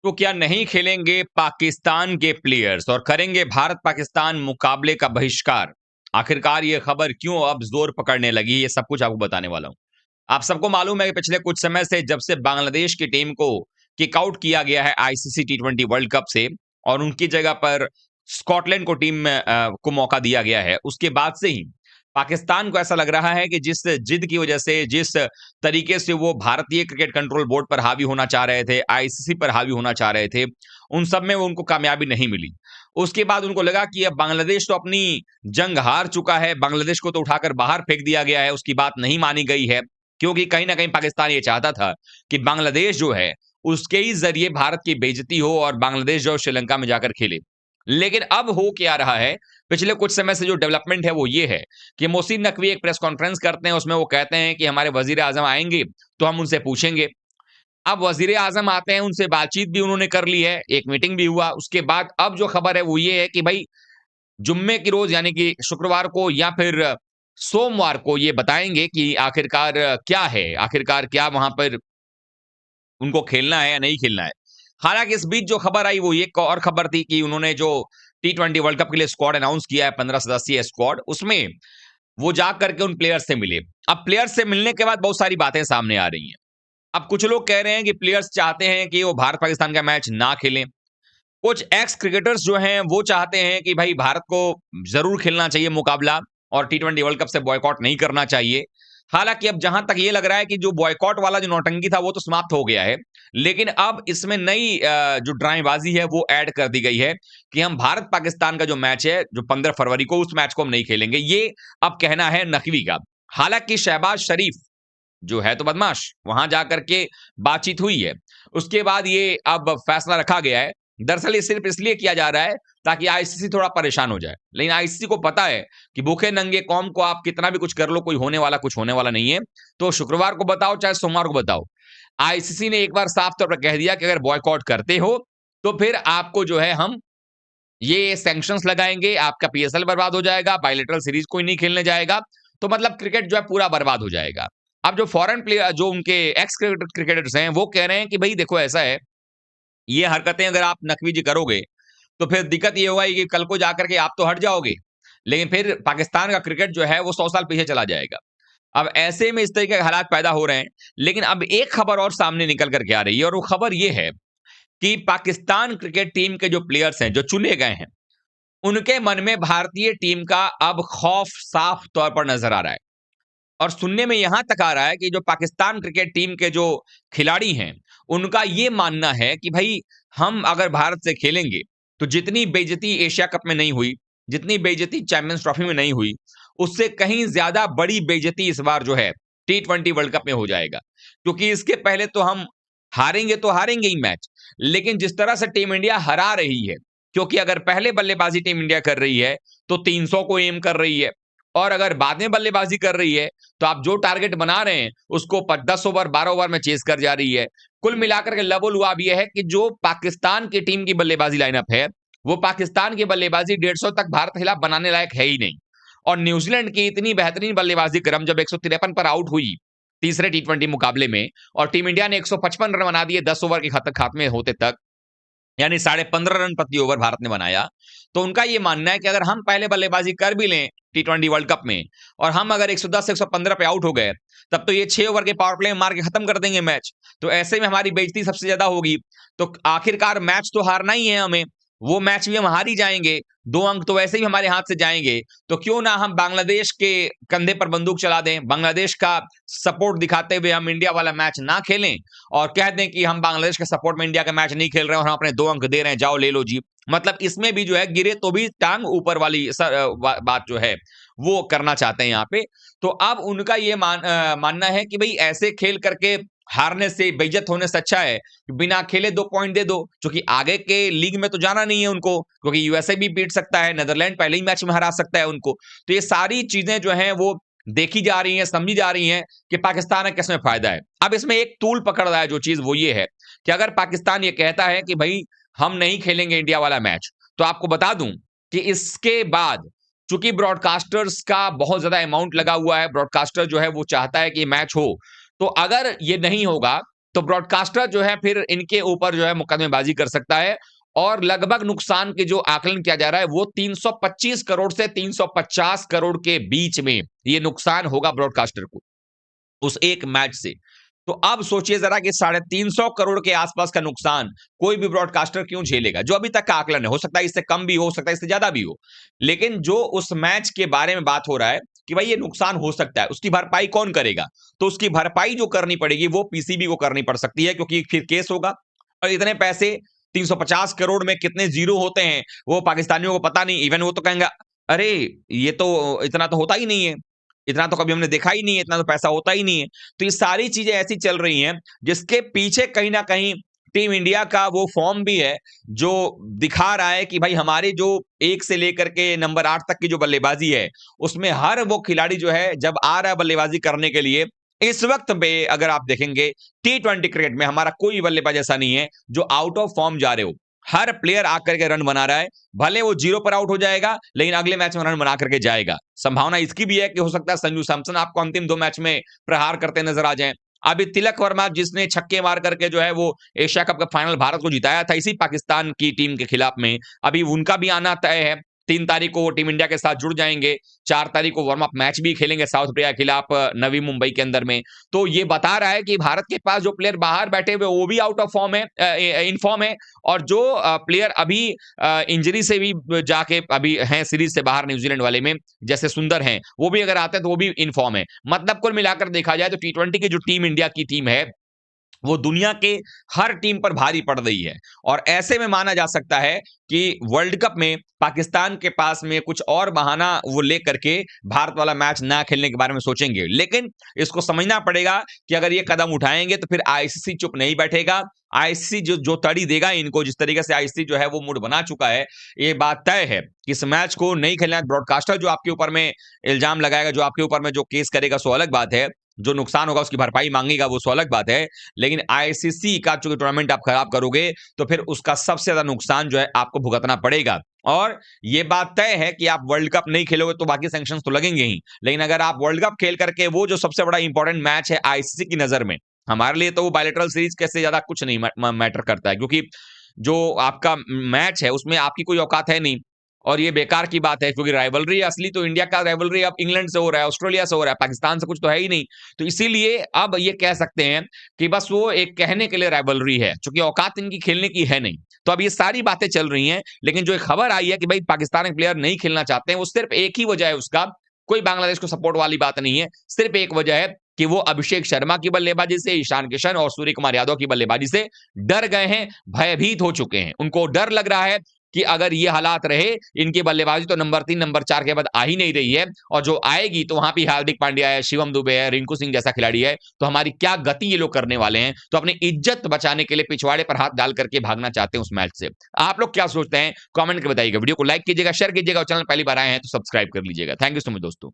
तो क्या नहीं खेलेंगे पाकिस्तान के प्लेयर्स और करेंगे भारत पाकिस्तान मुकाबले का बहिष्कार? आखिरकार ये खबर क्यों अब जोर पकड़ने लगी, ये सब कुछ आपको बताने वाला हूं। आप सबको मालूम है कि पिछले कुछ समय से जब से बांग्लादेश की टीम को किक आउट किया गया है आईसीसी टी20 वर्ल्ड कप से और उनकी जगह पर स्कॉटलैंड को टीम में को मौका दिया गया है, उसके बाद से ही पाकिस्तान को ऐसा लग रहा है कि जिस जिद की वजह से, जिस तरीके से वो भारतीय क्रिकेट कंट्रोल बोर्ड पर हावी होना चाह रहे थे, आईसीसी पर हावी होना चाह रहे थे, उन सब में वो उनको कामयाबी नहीं मिली। उसके बाद उनको लगा कि अब बांग्लादेश तो अपनी जंग हार चुका है, बांग्लादेश को तो उठाकर बाहर फेंक दिया गया है, उसकी बात नहीं मानी गई है। क्योंकि कहीं न कहीं पाकिस्तान ये चाहता था कि बांग्लादेश जो है, उसके ही ज़रिए भारत की बेइज़्ज़ती हो और बांग्लादेश जो श्रीलंका में जाकर खेले। लेकिन अब हो क्या रहा है, पिछले कुछ समय से जो डेवलपमेंट है वो ये है कि मोहसिन नकवी एक प्रेस कॉन्फ्रेंस करते हैं, उसमें वो कहते हैं कि हमारे वज़ीर-ए-आज़म आएँगे, तो हम उनसे पूछेंगे। अब वज़ीर-ए-आज़म आते हैं, उनसे बातचीत भी उन्होंने कर ली है, एक मीटिंग भी हुआ, उसके बाद अब जो खबर है वो ये है कि भई जुम्मे की रोज़ यानी कि शुक्रवार को या फिर सोमवार को ये बताएँगे कि आखिरकार क्या है? आखिरकार क्या वहाँ पर उनको खेलना है या नहीं खेलना है? हालाँकि इस बीच जो खबर आई वो ये एक और खबर थी कि उन्होंने जो टी20 वर्ल्ड कप के लिए स्क्वाड अनाउंस किया है 15 सदस्यीय स्क्वाड, उसमें वो जा कर के उन प्लेयर्स से मिले। अब प्लेयर्स से मिलने के बाद बहुत सारी बातें सामने आ रही हैं। अब कुछ लोग कह रहे हैं कि प्लेयर्स चाहते हैं कि वो भारत-पाकिस्तान का मैच ना खेलें। कुछ एक्स क्रिकेटर्स जो हैं वो चाहते हैं कि भाई भारत को ज़रूर खेलना चाहिए मुकाबला और टी20 वर्ल्ड कप से बॉयकॉट नहीं करना चाहिए। हालाँकि अब जहाँ तक ये लग रहा है कि जो बॉयकॉट वाला जो नौटंकी था वो तो समाप्त हो गया है। लेकिन अब इसमें नई जो ड्रामेबाज़ी है वो ऐड कर दी गई है कि हम भारत-पाकिस्तान का जो मैच है, जो 15 फरवरी को उस मैच को हम नहीं खेलेंगे। ये अब कहना है नकवी का। हालाँकि शहबाज शरीफ जो है तो बदमाश, वहाँ जाकर के बातचीत हुई है। उसके बाद ये अब फैसला रखा गया है। दरअसल ये सिर्फ़ इसलिए किया जा रहा है ताकि आईसीसी थोड़ा परेशान हो जाए। लेकिन आईसीसी को पता है कि भूखे नंगे कौम को आप कितना भी कुछ कर लो, कोई होने वाला कुछ होने वाला नहीं है। तो शुक्रवार को बताओ चाहे सोमवार को बताओ। आईसीसी ने एक बार साफ तौर पर कह दिया कि अगर बॉयकॉट करते हो, तो फिर आपको जो है हम ये सैंक्शंस लगाएँगे, आपका पीएसएल बर्बाद हो जाएगा, बायलैटरल सीरीज़ कोई नहीं खेलने जाएगा, तो मतलब क्रिकेट जो है पूरा बर्बाद हो जाएगा। अब जो फॉरेन प्लेयर जो उनके एक्स क्रिकेटर्स हैं, वो कह रहे हैं कि भई देखो ऐसा है, ये हरकतें अगर आप नकवी जी करोगे, तो फिर दिक्कत ये होगा कि कल को जाकर के आप तो हट जाओगे, लेकिन फिर पाकिस्तान का क्रिकेट जो है वो 100 साल पीछे चला जाएगा। अब ऐसे में इस तरीके के हालात पैदा हो रहे हैं, लेकिन अब एक खबर और सामने निकल कर के आ रही है और वो खबर ये है कि पाकिस्तान क्रिकेट टीम के जो प्लेयर्स हैं, जो चुने गए हैं, उनके मन में भारतीय टीम का अब खौफ साफ तौर पर नजर आ रहा है और सुनने में यहां तक आ रहा है कि जो पाकिस्तान क्रिकेट टीम के जो खिलाड़ी हैं उनका ये मानना है कि भाई हम अगर भारत से खेलेंगे तो जितनी बेइज्जती एशिया कप में नहीं हुई, जितनी बेइज्जती चैंपियंस ट्रॉफी में नहीं हुई, उससे कहीं ज्यादा बड़ी बेइज्जती इस बार जो है टी20 वर्ल्ड कप में हो जाएगा। क्योंकि इसके पहले तो हम हारेंगे तो हारेंगे ही मैच, लेकिन जिस तरह से टीम इंडिया हरा रही है, क्योंकि अगर पहले बल्लेबाजी टीम इंडिया कर रही है तो 300 को एम कर रही है और अगर बाद में बल्लेबाजी कर रही है तो आप जो टारगेट बना रहे हैं उसको 10 ओवर 12 ओवर में चेस कर जा रही है। कुल मिलाकर के लेवल हुआ अब यह है कि जो पाकिस्तान की टीम की बल्लेबाजी लाइनअप है, वो पाकिस्तान की बल्लेबाजी 150 तक भारत के खिलाफ बनाने लायक है ही नहीं। और न्यूजीलैंड की इतनी बेहतरीन बल्लेबाजी क्रम जब 153 पर आउट हुई तीसरे टी20 मुकाबले में और टीम इंडिया ने 155 रन बना दिए 10 ओवर के खात्मे होते तक, यानी 15.5 रन प्रति ओवर भारत ने बनाया। तो उनका ये मानना है कि अगर हम पहले बल्लेबाजी कर भी लें टी20 वर्ल्ड कप में और हम अगर 110 115 पे आउट हो गए, तब तो ये 6 ओवर के पावर प्ले में मार के खत्म कर देंगे मैच। तो ऐसे में हमारी बेइज्जती सबसे ज्यादा होगी। तो आखिरकार मैच तो हारना ही है हमें, वो मैच भी हम हार ही जाएंगे, 2 अंक तो वैसे ही हमारे हाथ से जाएंगे। तो क्यों ना हम बांग्लादेश के कंधे पर बंदूक चला दें, बांग्लादेश का सपोर्ट दिखाते हुए हम इंडिया वाला मैच ना खेलें और कह दें कि हम बांग्लादेश के सपोर्ट में इंडिया का मैच नहीं खेल रहे हैं और हम अपने 2 अंक दे रहे हैं, जाओ ले लो जी। मतलब इसमें भी जो है गिरे तो भी टांग ऊपर वाली बात जो है वो करना चाहते हैं यहाँ पे। तो अब उनका ये मानना है कि भाई ऐसे खेल करके हारने से, बेइज्जत होने से अच्छा है कि बिना खेले 2 पॉइंट दे दो, क्योंकि आगे के लीग में तो जाना नहीं है उनको, क्योंकि यूएसए भी पीट सकता है, नीदरलैंड पहले ही मैच में हरा सकता है उनको। तो ये सारी चीजें जो हैं वो देखी जा रही हैं, समझी जा रही हैं कि पाकिस्तान का किसमें फायदा है। अब इसमें एक तूल पकड़ रहा है जो चीज वो ये है कि अगर पाकिस्तान ये कहता है कि भाई हम नहीं खेलेंगे इंडिया वाला मैच, तो आपको बता दूं कि इसके बाद चूंकि ब्रॉडकास्टर्स का बहुत ज्यादा अमाउंट लगा हुआ है, ब्रॉडकास्टर जो है वो चाहता है कि मैच हो, तो अगर ये नहीं होगा तो ब्रॉडकास्टर जो है फिर इनके ऊपर जो है मुकदमेबाजी कर सकता है और लगभग नुकसान के जो आकलन किया जा रहा है वो 325 करोड़ से 350 करोड़ के बीच में ये नुकसान होगा ब्रॉडकास्टर को उस एक मैच से। तो अब सोचिए जरा कि 350 करोड़ के आसपास का नुकसान कोई भी ब्रॉडकास्टर क्यों झेलेगा, जो अभी तक का आकलन है। हो सकता है इससे कम भी हो सकता है इससे ज्यादा भी हो, लेकिन जो उस मैच के बारे में बात हो रहा है कि भाई ये नुकसान हो सकता है, उसकी भरपाई कौन करेगा? तो उसकी भरपाई जो करनी पड़ेगी वो पीसीबी को करनी पड़ सकती है, क्योंकि फिर केस होगा और इतने पैसे 350 करोड़ में कितने जीरो होते हैं वो पाकिस्तानियों को पता नहीं। इवन वो तो कहेंगे अरे ये तो इतना तो होता ही नहीं है, इतना तो कभी हमने देखा ही नहीं है, इतना तो पैसा होता ही नहीं है। तो ये सारी चीजें ऐसी चल रही हैं जिसके पीछे कहीं ना कहीं टीम इंडिया का वो फॉर्म भी है जो दिखा रहा है कि भाई हमारे जो 1 से लेकर के नंबर 8 तक की जो बल्लेबाजी है उसमें हर वो खिलाड़ी जो है जब आ रहा है बल्लेबाजी करने के लिए, इस वक्त पे अगर आप देखेंगे T20 क्रिकेट में हमारा कोई बल्लेबाज ऐसा नहीं है जो आउट ऑफ फॉर्म जा रहे हो। हर प्लेयर आकर के रन बना रहा है, भले वो 0 पर आउट हो जाएगा लेकिन अगले मैच में रन बना करके जाएगा। संभावना इसकी भी है कि हो सकता है संजू सैमसन आपको अंतिम 2 मैच में प्रहार करते नजर आ जाएं। अभी तिलक वर्मा जिसने छक्के मार करके जो है वो एशिया कप का फाइनल भारत को जिताया था इसी पाकिस्तान की टीम के खिलाफ में, अभी उनका भी आना तय है। 3 तारीख को वो टीम इंडिया के साथ जुड़ जाएंगे, 4 तारीख को वार्म अप मैच भी खेलेंगे साउथ अफ्रीका के खिलाफ नवी मुंबई के अंदर में। तो ये बता रहा है कि भारत के पास जो प्लेयर बाहर बैठे हुए वो भी आउट ऑफ फॉर्म है, इन फॉर्म है, और जो प्लेयर अभी इंजरी से भी जाके अभी हैं सीरीज से बाहर न्यूजीलैंड वाले में, जैसे सुंदर हैं, वो भी अगर आते हैं तो वो भी इन फॉर्म है। मतलब कुल मिलाकर देखा जाए तो T20 की जो टीम इंडिया की टीम है वो दुनिया के हर टीम पर भारी पड़ रही है और ऐसे में माना जा सकता है कि वर्ल्ड कप में पाकिस्तान के पास में कुछ और बहाना वो लेकर के भारत वाला मैच ना खेलने के बारे में सोचेंगे। लेकिन इसको समझना पड़ेगा कि अगर ये कदम उठाएंगे तो फिर आईसीसी चुप नहीं बैठेगा। आईसीसी जो जो तड़ी देगा इनको, जिस तरीके से आईसीसी जो है वो मूड बना चुका है, ये बात तय है कि इस मैच को नहीं खेलना। ब्रॉडकास्टर जो आपके ऊपर में इल्जाम लगाएगा, जो आपके ऊपर में जो केस करेगा, सो अलग बात है, जो नुकसान होगा उसकी भरपाई मांगेगा वो सो अलग बात है। लेकिन आईसीसी का जो टूर्नामेंट आप खराब करोगे तो फिर उसका सबसे ज्यादा नुकसान जो है आपको भुगतना पड़ेगा। और ये बात तय है कि आप वर्ल्ड कप नहीं खेलोगे तो बाकी सैंक्शंस तो लगेंगे ही, लेकिन अगर आप वर्ल्ड कप खेल करके वो जो सबसे बड़ा इंपॉर्टेंट मैच है आईसीसी की नजर में, हमारे लिए तो वो बायलैटरल सीरीज कैसे ज्यादा कुछ नहीं मैटर करता है, क्योंकि जो आपका मैच है उसमें आपकी कोई औकात है नहीं और ये बेकार की बात है, क्योंकि राइवलरी असली तो इंडिया का राइवलरी अब इंग्लैंड से हो रहा है, ऑस्ट्रेलिया से हो रहा है, पाकिस्तान से कुछ तो है ही नहीं। तो इसीलिए अब ये कह सकते हैं कि बस वो एक कहने के लिए राइवलरी है, क्योंकि औकात इनकी खेलने की है नहीं। तो अब ये सारी बातें चल रही हैं, लेकिन जो एक खबर आई है कि भाई पाकिस्तान के प्लेयर नहीं खेलना चाहते हैं, वो सिर्फ एक ही वजह है उसका, कोई बांग्लादेश को सपोर्ट वाली बात नहीं है। सिर्फ एक वजह है कि वो अभिषेक शर्मा की बल्लेबाजी से, ईशान किशन और सूर्य कुमार यादव की बल्लेबाजी से डर गए हैं, भयभीत हो चुके हैं। उनको डर लग रहा है कि अगर ये हालात रहे, इनकी बल्लेबाजी तो नंबर 3 नंबर 4 के बाद आ ही नहीं रही है, और जो आएगी तो वहां भी हार्दिक पांड्या है, शिवम दुबे है, रिंकू सिंह जैसा खिलाड़ी है, तो हमारी क्या गति ये लोग करने वाले हैं। तो अपनी इज्जत बचाने के लिए पिछवाड़े पर हाथ डाल करके भागना चाहते हैं उस मैच से। आप लोग क्या सोचते हैं कमेंट करके बताइएगा। वीडियो को लाइक कीजिएगा, शेयर कीजिएगा और चैनल पहली बार आए हैं तो सब्सक्राइब कर लीजिएगा। थैंक यू सो मच दोस्तों।